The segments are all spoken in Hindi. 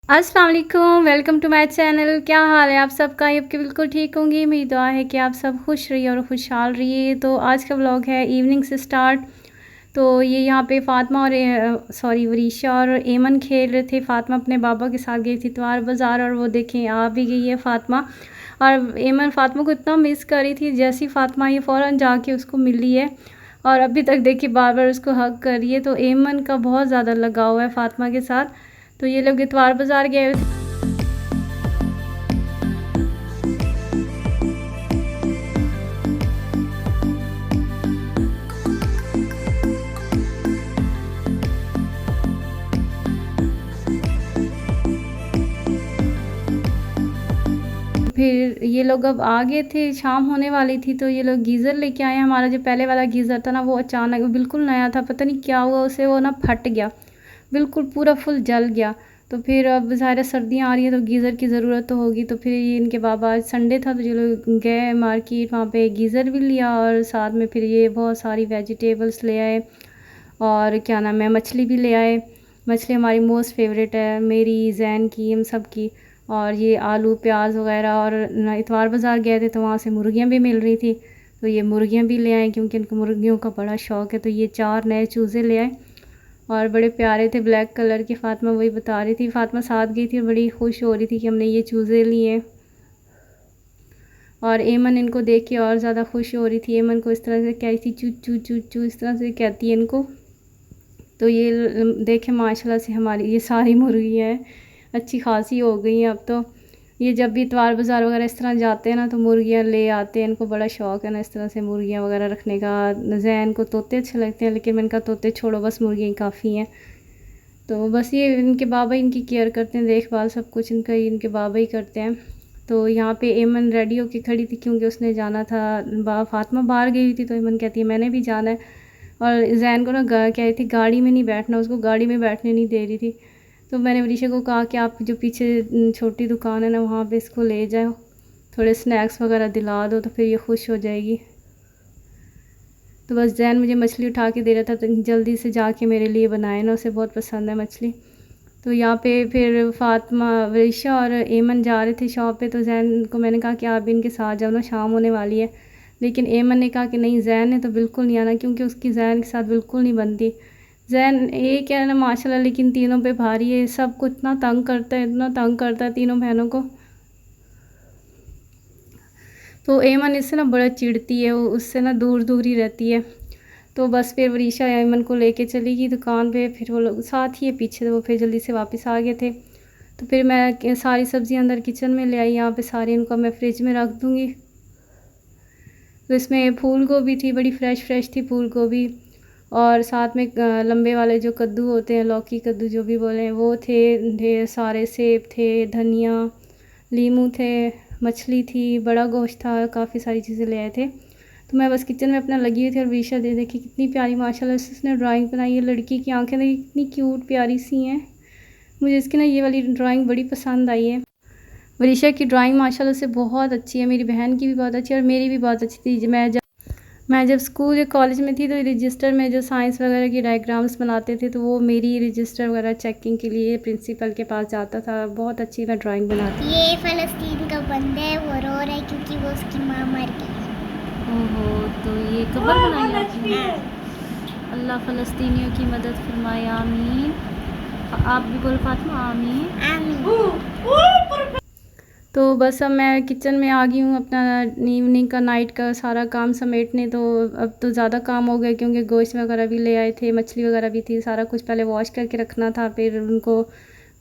अस्सलाम वालेकुम, वेलकम टू माय चैनल। क्या हाल है आप सबका? आई होप कि बिल्कुल ठीक होंगी। मेरी दुआ है कि आप सब खुश रहिए और खुशहाल रहिए। तो आज का व्लॉग है इवनिंग से स्टार्ट। तो ये यहाँ पे फ़ातिमा और वरीशा और एमन खेल रहे थे। फ़ातिमा अपने बाबा के साथ गई थी इतवार बाज़ार, और वो देखें आ भी गई है फ़ातिमा। और एमन फ़ातिमा को इतना मिस कर रही थी, जैसी फ़ातिमा आई फ़ौरन जाके उसको मिली है और अभी तक देखिए बार बार उसको हग कर रही है। तो एमन का बहुत ज़्यादा लगाव है फ़ातिमा के साथ। तो ये लोग इतवार बाज़ार गए हुए थे। फिर ये लोग अब आ गए थे, शाम होने वाली थी, तो ये लोग गीज़र लेके आए। हमारा जो पहले वाला गीज़र था ना, वो अचानक बिल्कुल नया था, पता नहीं क्या हुआ उसे, वो ना फट गया, बिल्कुल पूरा फुल जल गया। तो फिर अब ज़ाहिर है सर्दियाँ आ रही हैं तो गीज़र की ज़रूरत तो होगी। तो फिर ये इनके बाबा, आज संडे था तो ये लोग गए मार्केट, वहाँ पे गीज़र भी लिया और साथ में फिर ये बहुत सारी वेजिटेबल्स ले आए और क्या नाम है, मछली भी ले आए। मछली हमारी मोस्ट फेवरेट है, मेरी, जैन की, हम सब की। और ये आलू प्याज वगैरह, और इतवार बाज़ार गए थे तो वहाँ से मुर्गियाँ भी मिल रही थी, तो ये मुर्गियाँ भी ले आए क्योंकि उनको मुर्गियों का बड़ा शौक़ है। तो ये 4 नए चूज़े ले आए और बड़े प्यारे थे, ब्लैक कलर के। फ़ातिमा वही बता रही थी, फ़ातिमा साथ गई थी और बड़ी खुश हो रही थी कि हमने ये चूज़े लिए। और एमन इनको देख के और ज़्यादा खुश हो रही थी। एमन को इस तरह से कह रही थी चू चू चू चू, इस तरह से कहती है इनको। तो ये देखें माशाल्लाह से हमारी ये सारी मुर्गियाँ हैं, अच्छी खासी हो गई हैं अब तो। ये जब भी इतवार बाज़ार वगैरह इस तरह जाते हैं ना तो मुर्गियाँ ले आते हैं, इनको बड़ा शौक़ है ना इस तरह से मुर्गियाँ वगैरह रखने का। जैन को तोते अच्छे लगते हैं, लेकिन मैंने कहा तोते छोड़ो, बस मुर्गियाँ काफ़ी हैं। तो बस ये इनके बाबा इनकी केयर करते हैं, देखभाल सब कुछ इनका इनके बाबा ही करते हैं। तो यहाँ पे एमन रेडी होके खड़ी थी क्योंकि उसने जाना था, फ़ातिमा बाहर गई हुई थी तो एमन कहती है मैंने भी जाना है। और जैन को ना कह रही थी गाड़ी में नहीं बैठना, उसको गाड़ी में बैठने नहीं दे रही थी। तो मैंने वरीशा को कहा कि आप जो पीछे छोटी दुकान है ना वहाँ पे इसको ले जाओ, थोड़े स्नैक्स वगैरह दिला दो तो फिर ये खुश हो जाएगी। तो बस जैन मुझे मछली उठा के दे रहा था, तो जल्दी से जाके मेरे लिए बनाए ना, उसे बहुत पसंद है मछली। तो यहाँ पे फिर फ़ातिमा, वरीशा और एमन जा रहे थे शॉप पे, तो जैन को मैंने कहा कि आप भी इनके साथ जाओ ना, शाम होने वाली है। लेकिन एमन ने कहा कि नहीं, जैन ने तो बिल्कुल नहीं आना क्योंकि उसकी जैन के साथ बिल्कुल नहीं बनती। जैन एक है ना माशाल्लाह, लेकिन तीनों पे भारी है, सबको इतना तंग करता है, इतना तंग करता है तीनों बहनों को। तो एमन इससे ना बड़ा चिढ़ती है, वो उससे ना दूर दूर ही रहती है। तो बस फिर वरीशा एमन को लेके चली गई दुकान पे, फिर वो लोग साथ ही है पीछे, तो वो फिर जल्दी से वापस आ गए थे। तो फिर मैं सारी सब्ज़ियाँ अंदर किचन में ले आई, यहाँ पे सारी इनको मैं फ्रिज में रख दूँगी। तो इसमें फूल गोभी थी, बड़ी फ़्रेश फ़्रेश थी फूल गोभी, और साथ में लंबे वाले जो कद्दू होते हैं, लौकी कद्दू जो भी बोलें, वो थे ढेर सारे। सेब थे, धनिया, लीमू थे, मछली थी, बड़ा गोश्त था, काफ़ी सारी चीज़ें ले आए थे। तो मैं बस किचन में अपना लगी हुई थी और विशा दे देखी कितनी प्यारी माशाल्लाह से उसने ड्राइंग बनाई है। लड़की की आंखें देखी कितनी क्यूट प्यारी सी हैं। मुझे इसकी ना ये वाली ड्राइंग बड़ी पसंद आई है। वरीशा की ड्राइंग माशाल्लाह से बहुत अच्छी है, मेरी बहन की भी बहुत अच्छी है और मेरी भी बहुत अच्छी थी। मैं जब स्कूल या कॉलेज में थी तो रजिस्टर में जो साइंस वगैरह की डायग्राम्स बनाते थे, तो वो मेरी रजिस्टर वगैरह चेकिंग के लिए प्रिंसिपल के पास जाता था। बहुत अच्छी मैं ड्राइंग बनाती। ये फ़लस्तीन का बंदा है, वो रो रहा है क्योंकि वो उसकी माँ मर गई। ओहो, तो ये कबर बनाई आपने? अल्लाह फ़लस्तीनियों की मदद फरमाए, आमीन। आप भी बोल फ़ातिमा, आमीन। आमीन। तो बस अब मैं किचन में आ गई हूँ अपना इवनिंग का, नाइट का सारा काम समेटने। तो अब तो ज़्यादा काम हो गया क्योंकि गोश्त वगैरह भी ले आए थे, मछली वगैरह भी थी, सारा कुछ पहले वॉश करके रखना था, फिर उनको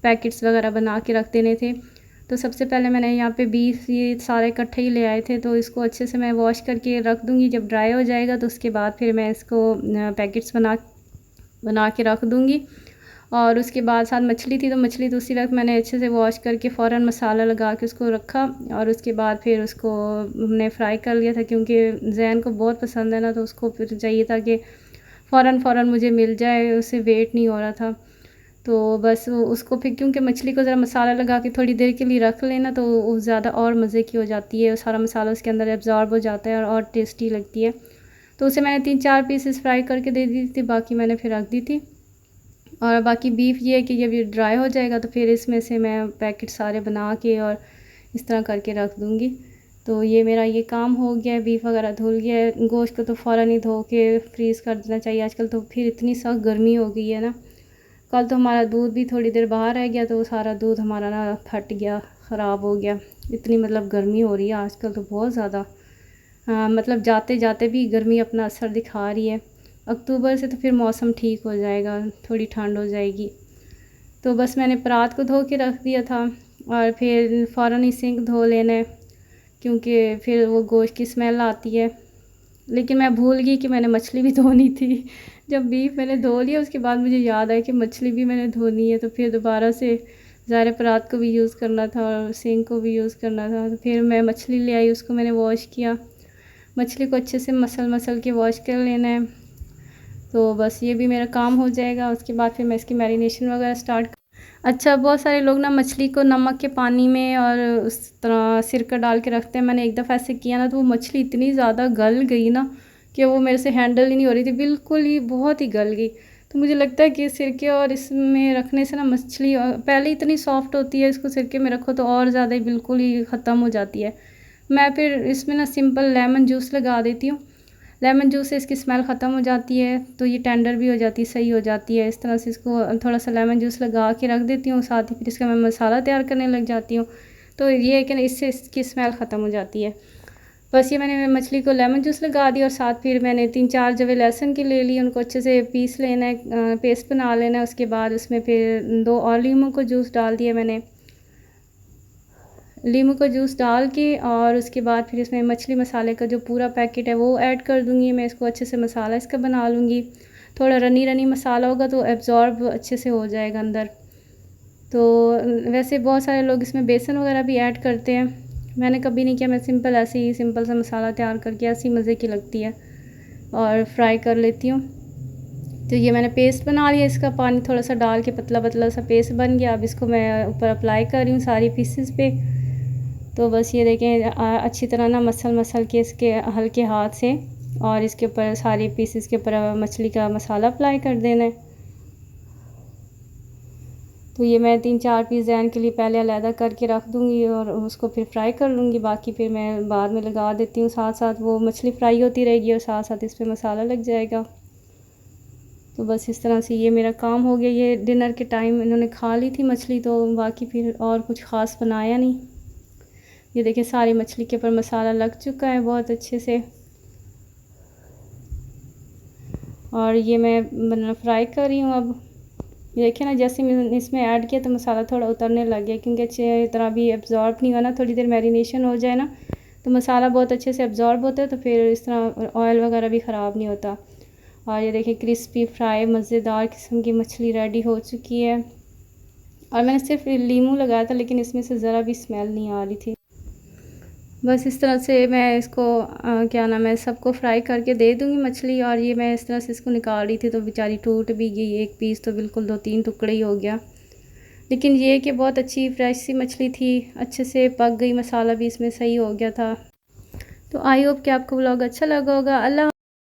पैकेट्स वगैरह बना के रख देने थे। तो सबसे पहले मैंने यहाँ पे बीफ ये सारे इकट्ठे ही ले आए थे, तो इसको अच्छे से मैं वॉश करके रख दूँगी। जब ड्राई हो जाएगा तो उसके बाद फिर मैं इसको पैकेट्स बना बना के रख दूँगी। और उसके बाद साथ मछली थी, तो मछली तो उसी वक्त मैंने अच्छे से वॉश करके फ़ौरन मसाला लगा के उसको रखा, और उसके बाद फिर उसको हमने फ्राई कर लिया था क्योंकि जैन को बहुत पसंद है ना, तो उसको फिर चाहिए था कि फ़ौरन फ़ौरन मुझे मिल जाए, उससे वेट नहीं हो रहा था। तो बस उसको फिर क्योंकि मछली को ज़रा मसाला लगा के थोड़ी देर के लिए रख लेना तो वो ज़्यादा और मज़े की हो जाती है, सारा मसाला उसके अंदर एब्ज़ॉर्ब हो जाता है और टेस्टी लगती है। तो उसे मैंने 3-4 पीसेस फ्राई करके दे दी थी, बाकी मैंने फिर रख दी थी। और बाकी बीफ ये है कि जब ये ड्राई हो जाएगा तो फिर इसमें से मैं पैकेट सारे बना के और इस तरह करके रख दूँगी। तो ये मेरा ये काम हो गया है, बीफ वगैरह धुल गया है। गोश्त को तो फ़ौरन ही धो के फ्रीज़ कर देना चाहिए। आजकल तो फिर इतनी सख्त गर्मी हो गई है ना। कल तो हमारा दूध भी थोड़ी देर बाहर रह गया तो वो सारा दूध हमारा ना फट गया, ख़राब हो गया। इतनी मतलब गर्मी हो रही है आजकल तो बहुत ज़्यादा। मतलब जाते जाते भी गर्मी अपना असर दिखा रही है। अक्टूबर से तो फिर मौसम ठीक हो जाएगा, थोड़ी ठंड हो जाएगी। तो बस मैंने परात को धो के रख दिया था और फिर फ़ौरन ही सिंक धो लेना है, क्योंकि फिर वो गोश्त की स्मेल आती है। लेकिन मैं भूल गई कि मैंने मछली भी धोनी थी। जब बीफ मैंने धो लिया उसके बाद मुझे याद आया कि मछली भी मैंने धोनी है। तो फिर दोबारा से ज़ाहिर परात को भी यूज़ करना था और सिंक को भी यूज़ करना था। तो फिर मैं मछली ले आई, उसको मैंने वॉश किया। मछली को अच्छे से मसल के वॉश कर लेना है। तो बस ये भी मेरा काम हो जाएगा। उसके बाद फिर मैं इसकी मैरिनेशन वगैरह स्टार्ट। अच्छा, बहुत सारे लोग ना मछली को नमक के पानी में और उस तरह सिरका डाल के रखते हैं। मैंने एक दफ़ा ऐसे किया ना तो वो मछली इतनी ज़्यादा गल गई ना कि वो मेरे से हैंडल ही नहीं हो रही थी, बिल्कुल ही बहुत ही गल गई। तो मुझे लगता है कि सिरके और इसमें रखने से ना मछली पहले इतनी सॉफ्ट होती है, इसको सिरके में रखो तो और ज़्यादा ही बिल्कुल ही ख़त्म हो जाती है। मैं फिर इसमें ना सिंपल लेमन जूस लगा देती हूँ। लेमन जूस से इसकी स्मेल ख़त्म हो जाती है, तो ये टेंडर भी हो जाती है, सही हो जाती है। इस तरह से इसको थोड़ा सा लेमन जूस लगा के रख देती हूँ, साथ ही फिर इसका मैं मसाला तैयार करने लग जाती हूँ। तो ये है कि इससे इसकी स्मेल ख़त्म हो जाती है। बस ये मैंने मछली को लेमन जूस लगा दिया और साथ फिर मैंने 3-4 जवे लहसुन की ले ली, उनको अच्छे से पीस लेना है, पेस्ट बना लेना है। उसके बाद उसमें फिर 2 और लीमू को जूस डाल दिया मैंने। लीमू का जूस डाल के और उसके बाद फिर इसमें मछली मसाले का जो पूरा पैकेट है वो ऐड कर दूँगी। मैं इसको अच्छे से मसाला इसका बना लूँगी। थोड़ा रनी रनी मसाला होगा तो एब्ज़ॉर्ब अच्छे से हो जाएगा अंदर। तो वैसे बहुत सारे लोग इसमें बेसन वगैरह भी ऐड करते हैं, मैंने कभी नहीं किया। मैं सिंपल ऐसे ही सिंपल सा मसाला तैयार करके ऐसी मज़े की लगती है और फ्राई कर लेती हूँ। तो ये मैंने पेस्ट बना लिया, इसका पानी थोड़ा सा डाल के पतला पतला सा पेस्ट बन गया। अब इसको मैं ऊपर अप्लाई कर रही हूँ सारी पीसेस पे। तो बस ये देखें अच्छी तरह ना मसल के इसके हल्के हाथ से और इसके ऊपर सारी पीसेस के ऊपर मछली का मसाला अप्लाई कर देना है। तो ये मैं 3-4 पीस जैन के लिए पहले अलहदा करके रख दूँगी और उसको फिर फ्राई कर लूँगी। बाकी फिर मैं बाद में लगा देती हूँ, साथ साथ वो मछली फ्राई होती रहेगी और साथ साथ इस पर मसाला लग जाएगा। तो बस इस तरह से ये मेरा काम हो गया। ये डिनर के टाइम इन्होंने खा ली थी मछली, तो बाकी फिर और कुछ ख़ास बनाया नहीं। ये देखिए सारी मछली के ऊपर मसाला लग चुका है बहुत अच्छे से। और ये मैं फ्राई कर रही हूँ। अब ये देखिए ना, जैसे मैंने इसमें ऐड किया तो मसाला थोड़ा उतरने लग गया, क्योंकि अच्छे तरह भी एब्ज़ॉर्ब नहीं हुआ ना। थोड़ी देर मैरिनेशन हो जाए ना तो मसाला बहुत अच्छे से एब्ज़ॉर्ब होता है, तो फिर इस तरह ऑयल वगैरह भी ख़राब नहीं होता। और ये देखिए क्रिस्पी फ्राई मज़ेदार किस्म की मछली रेडी हो चुकी है। और मैंने सिर्फ लीमू लगाया था, लेकिन इसमें से ज़रा भी स्मेल नहीं आ रही थी। बस इस तरह से मैं इसको क्या नाम है, सबको फ्राई करके दे दूँगी मछली। और ये मैं इस तरह से इसको निकाल रही थी तो बेचारी टूट भी गई, एक पीस तो बिल्कुल 2-3 टुकड़े ही हो गया। लेकिन ये कि बहुत अच्छी फ्रेश सी मछली थी, अच्छे से पक गई, मसाला भी इसमें सही हो गया था। तो आई होप कि आपको व्लॉग अच्छा लगा होगा। अल्लाह।